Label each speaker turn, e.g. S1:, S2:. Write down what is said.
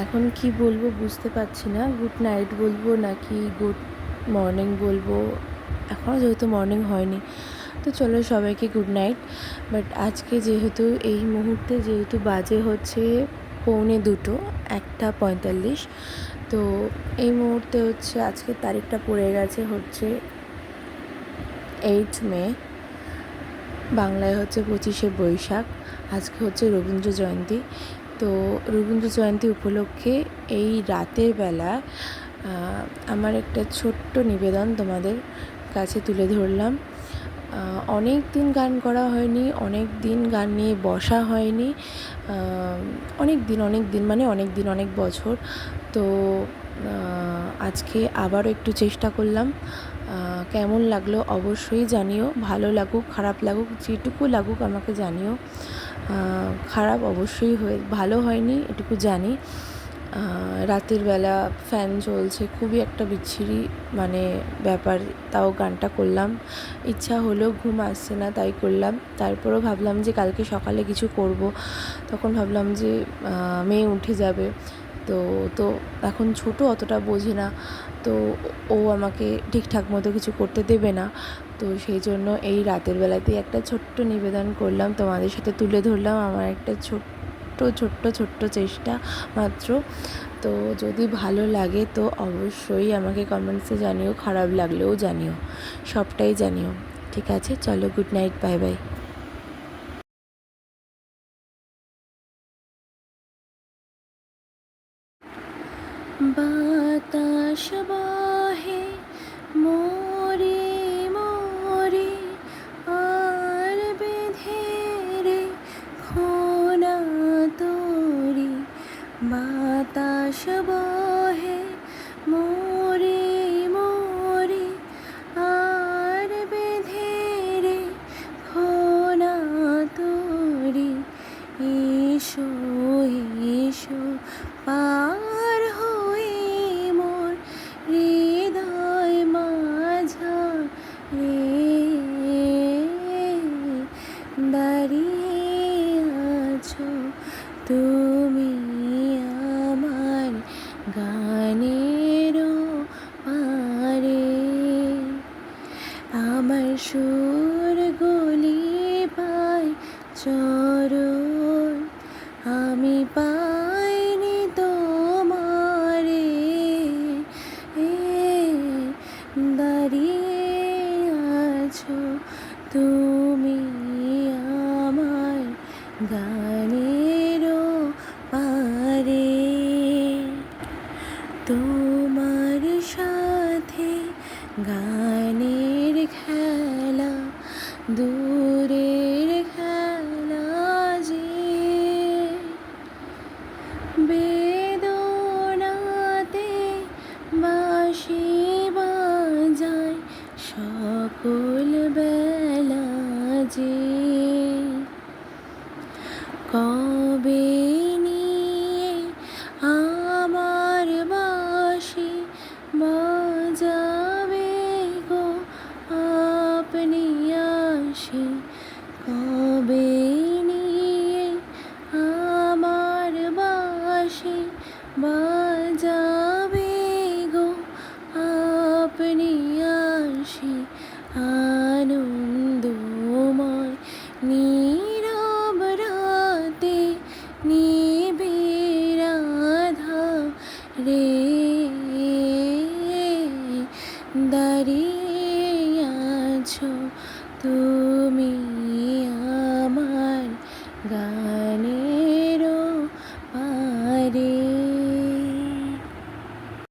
S1: এখন কি বলবো বুঝতে পারছি না, গুড নাইট বলবো নাকি গুড মর্নিং বলবো। এখনও যেহেতু মর্নিং হয়নি, তো চলো সবাইকে গুড নাইট। বাট আজকে যেহেতু এই মুহূর্তে যেহেতু বাজে হচ্ছে 1:45, 1:45, তো এই মুহূর্তে হচ্ছে আজকের তারিখটা পড়ে গেছে হচ্ছে 8 মে, বাংলায় হচ্ছে 25শে বৈশাখ। আজকে হচ্ছে রবীন্দ্র জয়ন্তী। তো রবীন্দ্র জয়ন্তী উপলক্ষে এই রাতের বেলা আমার একটা ছোট্ট নিবেদন তোমাদের কাছে তুলে ধরলাম। অনেক দিন গান করা হয়নি, অনেক দিন গান নিয়ে বসা হয়নি, অনেক দিন মানে অনেক বছর। তো আজকে আবারও একটু চেষ্টা করলাম। কেমন লাগলো অবশ্যই জানিও, ভালো লাগুক খারাপ লাগুক যেটুকু লাগুক আমাকে জানিও। খারাপ অবশ্যই ভালো হয়নি এটুকু জানি। রাতের বেলা ফ্যান চলছে, খুবই একটা বিচ্ছিরি মানে ব্যাপার, তাও গানটা করলাম। ইচ্ছা হলেও ঘুম আসছে না তাই করলাম। তারপরেও ভাবলাম যে কালকে সকালে কিছু করব, তখন ভাবলাম যে মেয়ে উঠে যাবে, তো এখন ছোট অতটা বোঝে না, তো ও আমাকে ঠিকঠাক মতো কিছু করতে দেবে না। তো সেই জন্য এই রাতের বেলাতেই একটা ছোট্ট নিবেদন করলাম, তোমাদের সাথে তুলে ধরলাম আমার একটা ছোট্ট চেষ্টা মাত্র। তো যদি ভালো লাগে তো অবশ্যই আমাকে কমেন্টসে জানিও, খারাপ লাগলেও জানিও, সবটাই জানিও। ঠিক আছে, চলো গুড নাইট, বাই বাই। বাতাস বহে মোরে মোরে, আর বেঁধে রে খোনা তোরে। বাতাস বহে মোরে মোরে, আর বেঁধে রে খোনা তোরে। এসো এসো পার হয়ে মোর হৃদয় মাঝারে, দাঁড়িয়ে আছো তুমি আমার গানেরও পারে। আমার সুর গলি পায় চরণ, আমি পাইনি তোমারে। এ দাঁড়িয়ে আছো তুমি আমার গানেরও পারে। তোমার সাথে গানের খেলা, দূরের খেলা যে বেদনাতে বাঁশি বাজায় সকল বেলা যে। কবে নিয়ে আমার বাঁশি বাজাবে গো আপনি আসি। কবে নিয়ে আমার বাঁশি বাজাবে গো আপনি আসি। আনন্দময় নীরব রাতে নিবে রাধা রে, দাঁড়িয়ে আছো তুমি আমার গানে।